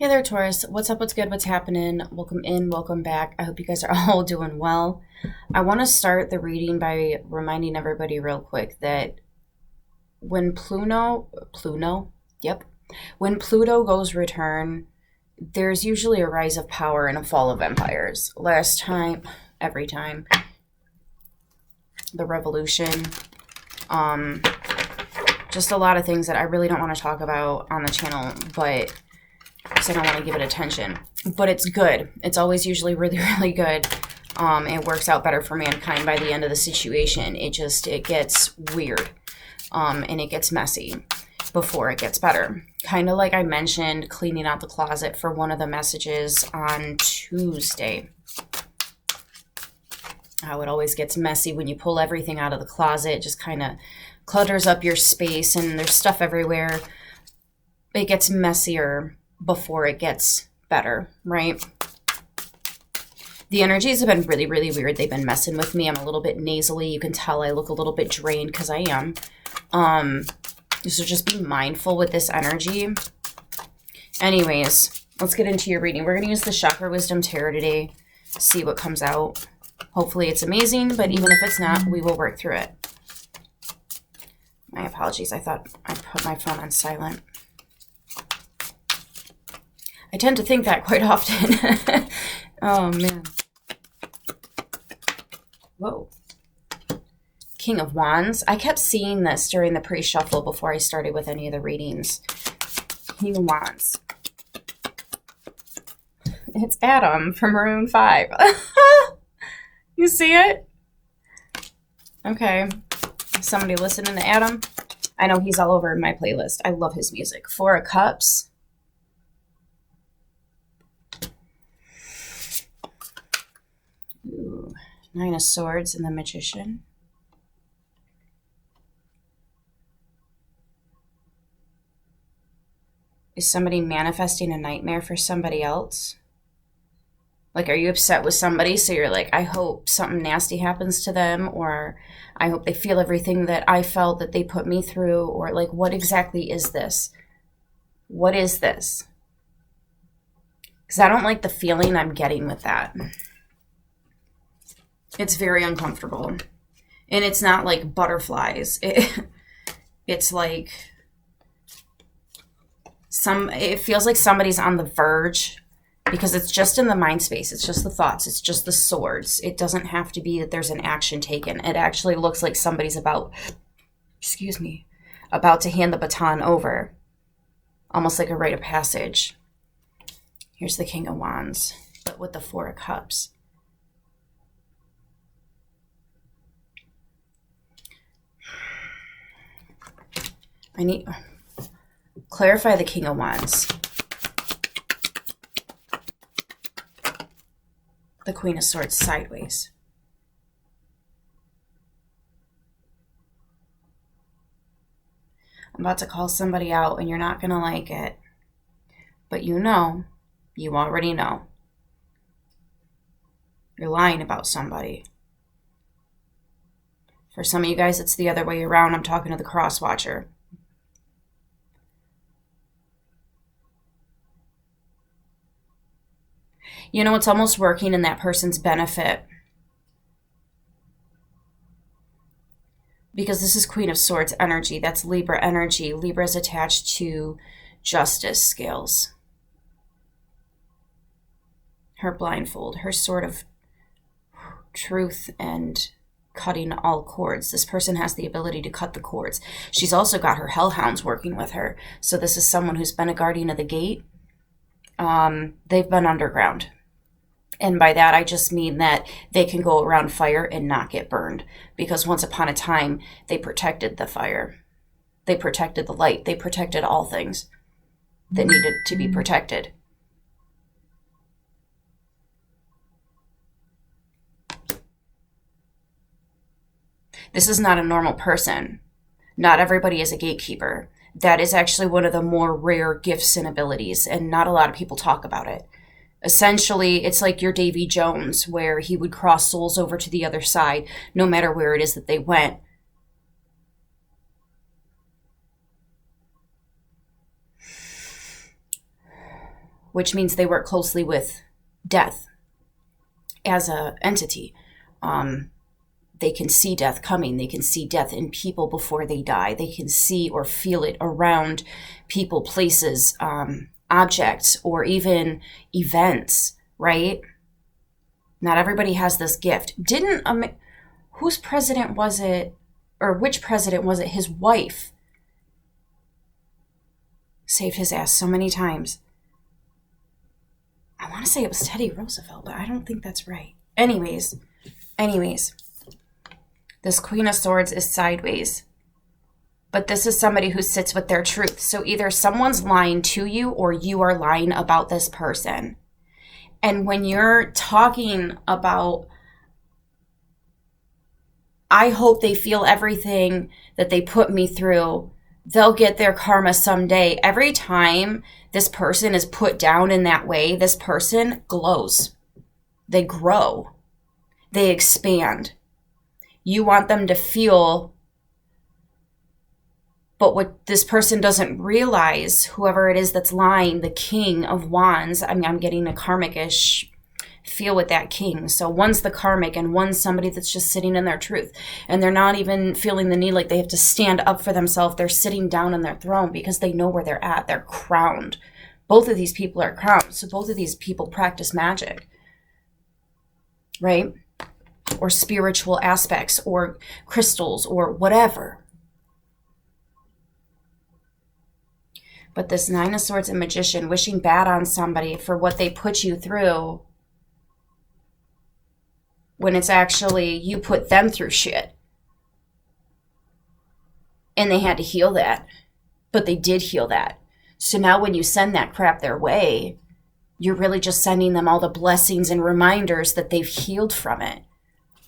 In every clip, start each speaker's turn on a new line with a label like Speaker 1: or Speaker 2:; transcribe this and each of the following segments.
Speaker 1: Hey there, Taurus. What's up? What's good? What's happening? Welcome in, welcome back. I hope you guys are all doing well. I want to start the reading by reminding everybody real quick that when when Pluto goes return, there's usually a rise of power and a fall of empires. Last time, every time, the revolution, just a lot of things that I really don't want to talk about on the channel, but because I don't want to give it attention. But it's good. It's always usually really, really good. It works out better for mankind by the end of the situation. It gets weird. And it gets messy before it gets better. Kind of like I mentioned cleaning out the closet for one of the messages on Tuesday. How it always gets messy when you pull everything out of the closet. It just kind of clutters up your space and there's stuff everywhere. It gets messier before it gets better, right? The energies have been really, really weird. They've been messing with me. I'm a little bit nasally. You can tell I look a little bit drained because I am. So just be mindful with this energy. Anyways, let's get into your reading. We're going to use the Chakra Wisdom Tarot today. See what comes out. Hopefully it's amazing, but even if it's not, we will work through it. My apologies. I thought I put my phone on silent. I tend to think that quite often. Oh, man. Whoa. King of Wands. I kept seeing this during the pre-shuffle before I started with any of the readings. King of Wands. It's Adam from Maroon 5. You see it? Okay. Somebody listening to Adam? I know he's all over my playlist. I love his music. Four of Cups. Ooh. Nine of Swords and the Magician. Is somebody manifesting a nightmare for somebody else? Like, are you upset with somebody? So you're like, I hope something nasty happens to them, or I hope they feel everything that I felt that they put me through, or like, what exactly is this? What is this? Because I don't like the feeling I'm getting with that. It's very uncomfortable. And it's not like butterflies. It's like it feels like somebody's on the verge, because it's just in the mind space. It's just the thoughts. It's just the swords. It doesn't have to be that there's an action taken. It actually looks like somebody's about to hand the baton over. Almost like a rite of passage. Here's the King of Wands, but with the Four of Cups. I need clarify the King of Wands. The Queen of Swords sideways. I'm about to call somebody out and you're not going to like it. But you already know. You're lying about somebody. For some of you guys, it's the other way around. I'm talking to the cross watcher. You know, it's almost working in that person's benefit. Because this is Queen of Swords energy. That's Libra energy. Libra is attached to justice scales. Her blindfold, her sword of truth and cutting all cords. This person has the ability to cut the cords. She's also got her hellhounds working with her. So this is someone who's been a guardian of the gate. They've been underground. And by that, I just mean that they can go around fire and not get burned. Because once upon a time, they protected the fire. They protected the light. They protected all things that needed to be protected. This is not a normal person. Not everybody is a gatekeeper. That is actually one of the more rare gifts and abilities, and not a lot of people talk about it. Essentially, it's like your Davy Jones, where he would cross souls over to the other side, no matter where it is that they went. which means they work closely with death as a entity. They can see death coming. They can see death in people before they die. They can see or feel it around people, places, objects, or even events, right? Not everybody has this gift. Whose president was it, or which president was it? His wife saved his ass so many times. I want to say it was Teddy Roosevelt, but I don't think that's right. Anyways, this Queen of Swords is sideways. But this is somebody who sits with their truth. So either someone's lying to you or you are lying about this person. And when you're talking about, I hope they feel everything that they put me through, they'll get their karma someday. Every time this person is put down in that way, this person glows. They grow. They expand. You want them to feel, but what this person doesn't realize, whoever it is that's lying, the King of Wands, I mean, I'm getting a karmic-ish feel with that king. So one's the karmic and one's somebody that's just sitting in their truth. And they're not even feeling the need like they have to stand up for themselves. They're sitting down on their throne because they know where they're at. They're crowned. Both of these people are crowned. So both of these people practice magic, right? Or spiritual aspects or crystals or whatever. But this Nine of Swords and Magician, wishing bad on somebody for what they put you through, when it's actually you put them through shit. And they had to heal that. But they did heal that. So now when you send that crap their way, you're really just sending them all the blessings and reminders that they've healed from it.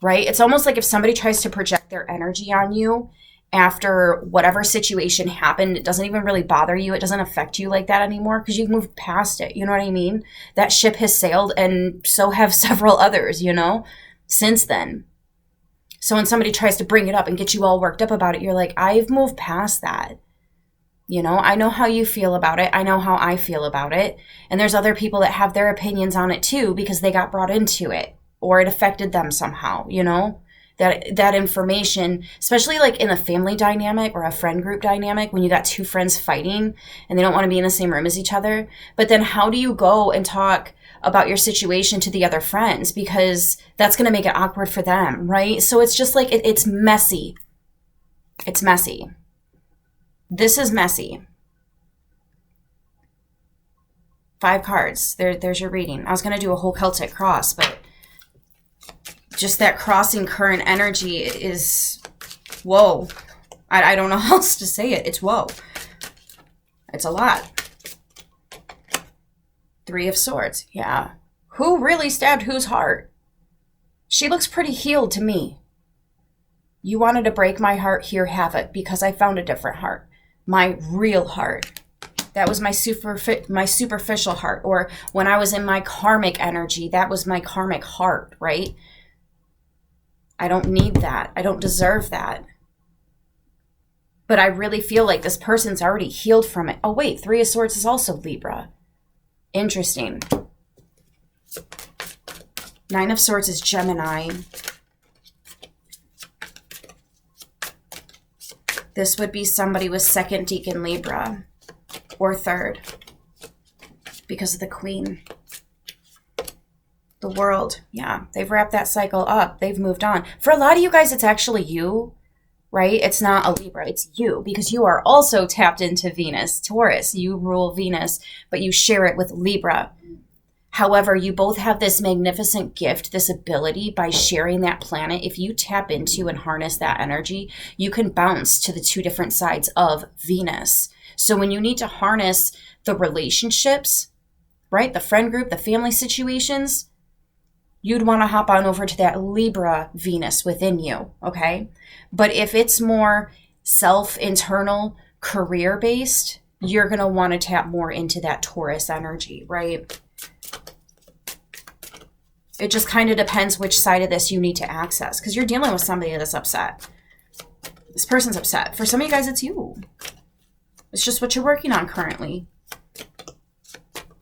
Speaker 1: Right? It's almost like if somebody tries to project their energy on you after whatever situation happened, it doesn't even really bother you. It doesn't affect you like that anymore because you've moved past it. You know what I mean? That ship has sailed, and so have several others, you know, since then. So when somebody tries to bring it up and get you all worked up about it, you're like, I've moved past that. You know, I know how you feel about it. I know how I feel about it. And there's other people that have their opinions on it too because they got brought into it. Or it affected them somehow, you know, that information, especially like in a family dynamic or a friend group dynamic, when you got two friends fighting and they don't want to be in the same room as each other. But then how do you go and talk about your situation to the other friends? Because that's going to make it awkward for them, right? So it's just like, it's messy. It's messy. This is messy. 5 cards. There's your reading. I was going to do a whole Celtic cross, but just that crossing current energy is, whoa. I don't know how else to say it. It's whoa. It's a lot. 3 of Swords. Yeah. Who really stabbed whose heart? She looks pretty healed to me. You wanted to break my heart, here, have it, because I found a different heart. My real heart. That was my superficial heart. Or when I was in my karmic energy, that was my karmic heart, right? I don't need that. I don't deserve that. But I really feel like this person's already healed from it. Oh, wait, 3 of Swords is also Libra. Interesting. 9 of Swords is Gemini. This would be somebody with 2nd Deacon Libra or 3rd because of the Queen. The World, yeah, they've wrapped that cycle up. They've moved on. For a lot of you guys, it's actually you, right? It's not a Libra, it's you, because you are also tapped into Venus. Taurus, you rule Venus, but you share it with Libra. However, you both have this magnificent gift, this ability by sharing that planet. If you tap into and harness that energy, you can bounce to the 2 different sides of Venus. So when you need to harness the relationships, right? The friend group, the family situations, you'd want to hop on over to that Libra Venus within you, okay? But if it's more self-internal, career-based, you're going to want to tap more into that Taurus energy, right? It just kind of depends which side of this you need to access because you're dealing with somebody that's upset. This person's upset. For some of you guys, it's you. It's just what you're working on currently.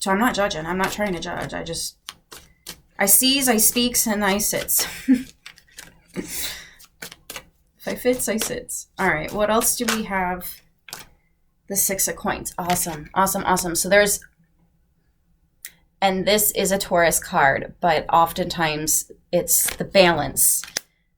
Speaker 1: So I'm not judging. I'm not trying to judge. I sees, I speaks, and I sits. If I fits, I sits. All right, what else do we have? The 6 of coins. Awesome, awesome, awesome. So there's, and this is a Taurus card, but oftentimes it's the balance.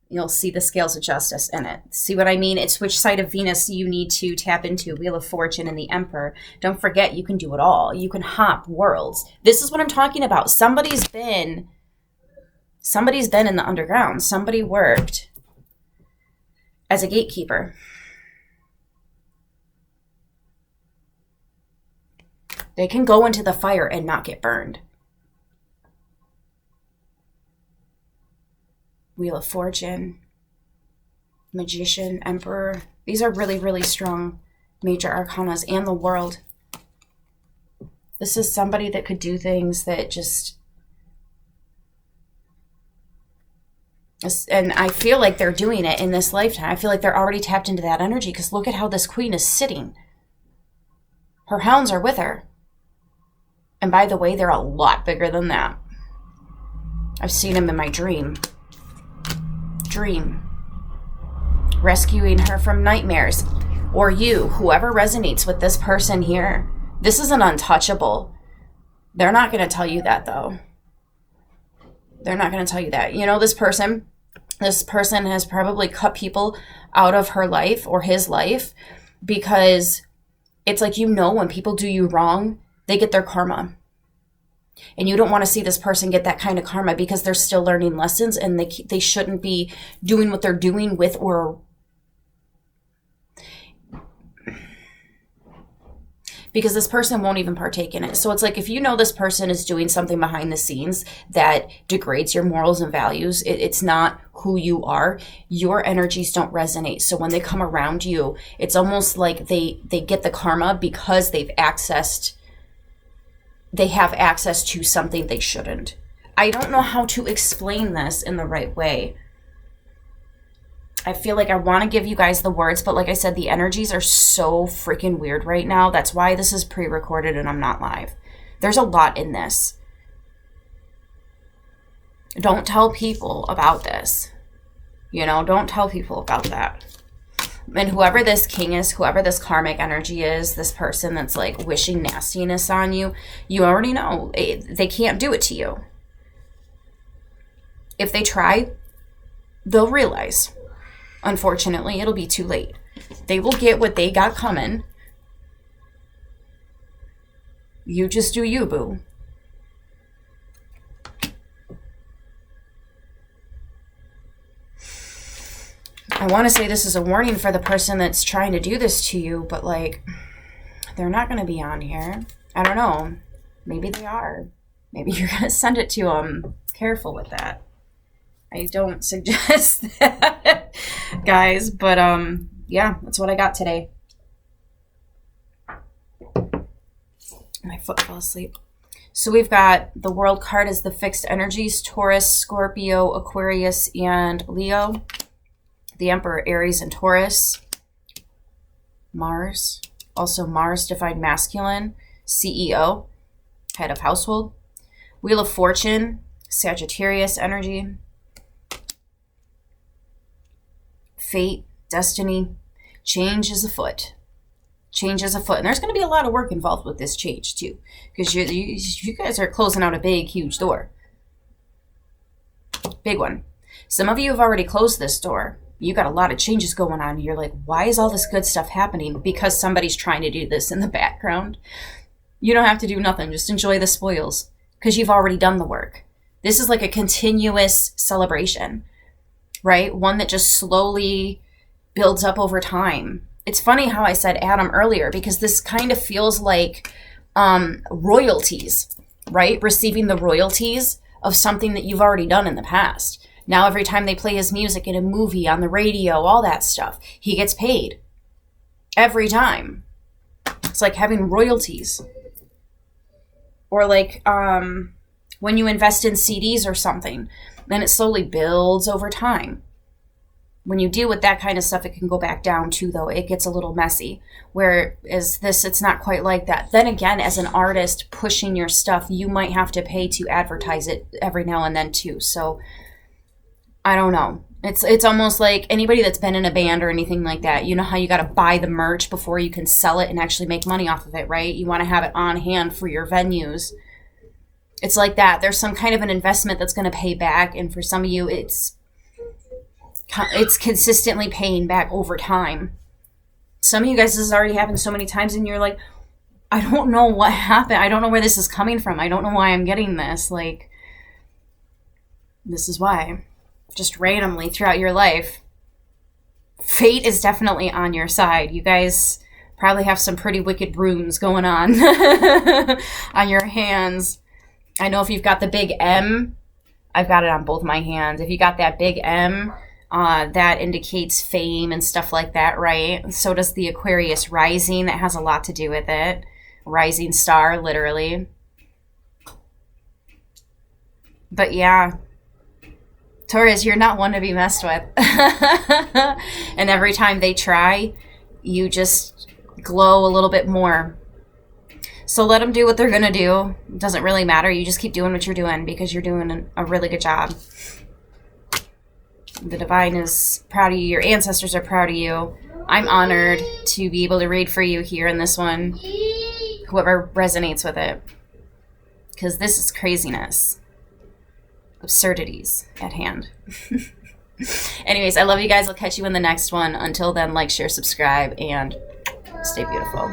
Speaker 1: You'll see the scales of justice in it. See what I mean? It's which side of Venus you need to tap into. Wheel of Fortune and the Emperor. Don't forget, you can do it all. You can hop worlds. This is what I'm talking about. Somebody's been in the underground. Somebody worked as a gatekeeper. They can go into the fire and not get burned. Wheel of Fortune, Magician, Emperor. These are really, really strong major arcanas, and the World. This is somebody that could do things that just... And I feel like they're doing it in this lifetime. I feel like they're already tapped into that energy, because look at how this queen is sitting. Her hounds are with her. And by the way, they're a lot bigger than that. I've seen them in my dream. Rescuing her from nightmares. Or you, whoever resonates with this person here. This is an untouchable. They're not going to tell you that, though. They're not going to tell you that. You know, this person has probably cut people out of her life or his life, because it's like, you know, when people do you wrong, they get their karma. And you don't want to see this person get that kind of karma, because they're still learning lessons, and they shouldn't be doing what they're doing with, or because this person won't even partake in it. So it's like, if you know this person is doing something behind the scenes that degrades your morals and values, it's not who you are, your energies don't resonate. So when they come around you, it's almost like they get the karma because they have access to something they shouldn't. I don't know how to explain this in the right way. I feel like I want to give you guys the words, but like I said, the energies are so freaking weird right now. That's why this is pre-recorded and I'm not live. There's a lot in this. Don't tell people about this. You know, don't tell people about that. And whoever this king is, whoever this karmic energy is, this person that's like wishing nastiness on you, you already know they can't do it to you. If they try, they'll realize. Unfortunately, it'll be too late. They will get what they got coming. You just do you, boo. I want to say this is a warning for the person that's trying to do this to you, but like, they're not going to be on here. I don't know. Maybe they are. Maybe you're going to send it to them. Careful with that. I don't suggest that, guys, but yeah, that's what I got today. My foot fell asleep. So we've got the World card as the fixed energies: Taurus, Scorpio, Aquarius, and Leo. The Emperor, Aries, and Taurus. Mars, also Mars, divine masculine, CEO, head of household. Wheel of Fortune, Sagittarius energy. Fate, destiny, change is afoot. Change is afoot. And there's going to be a lot of work involved with this change too, because you guys are closing out a big, huge door. Big one. Some of you have already closed this door. You got a lot of changes going on. You're like, why is all this good stuff happening? Because somebody's trying to do this in the background. You don't have to do nothing. Just enjoy the spoils, because you've already done the work. This is like a continuous celebration, right? One that just slowly builds up over time. It's funny how I said Adam earlier, because this kind of feels like royalties, right? Receiving the royalties of something that you've already done in the past. Now every time they play his music in a movie, on the radio, all that stuff, he gets paid. Every time. It's like having royalties. Or like when you invest in CDs or something, then it slowly builds over time. When you deal with that kind of stuff, it can go back down too, though. It gets a little messy. Whereas this, it's not quite like that. Then again, as an artist pushing your stuff, you might have to pay to advertise it every now and then too. So I don't know. It's almost like anybody that's been in a band or anything like that, you know how you got to buy the merch before you can sell it and actually make money off of it, right? You want to have it on hand for your venues. It's like that. There's some kind of an investment that's going to pay back. And for some of you, it's consistently paying back over time. Some of you guys, this has already happened so many times and you're like, I don't know what happened. I don't know where this is coming from. I don't know why I'm getting this. Like, this is why. Just randomly throughout your life, fate is definitely on your side. You guys probably have some pretty wicked runes going on on your hands. I know if you've got the big M, I've got it on both my hands. If you got that big M, that indicates fame and stuff like that, right? So does the Aquarius rising. That has a lot to do with it. Rising star, literally. But yeah, Taurus, you're not one to be messed with. And every time they try, you just glow a little bit more. So let them do what they're going to do. It doesn't really matter. You just keep doing what you're doing because you're doing a really good job. The divine is proud of you. Your ancestors are proud of you. I'm honored to be able to read for you here in this one. Whoever resonates with it. Because this is craziness. Absurdities at hand. Anyways, I love you guys. I'll catch you in the next one. Until then, like, share, subscribe, and stay beautiful.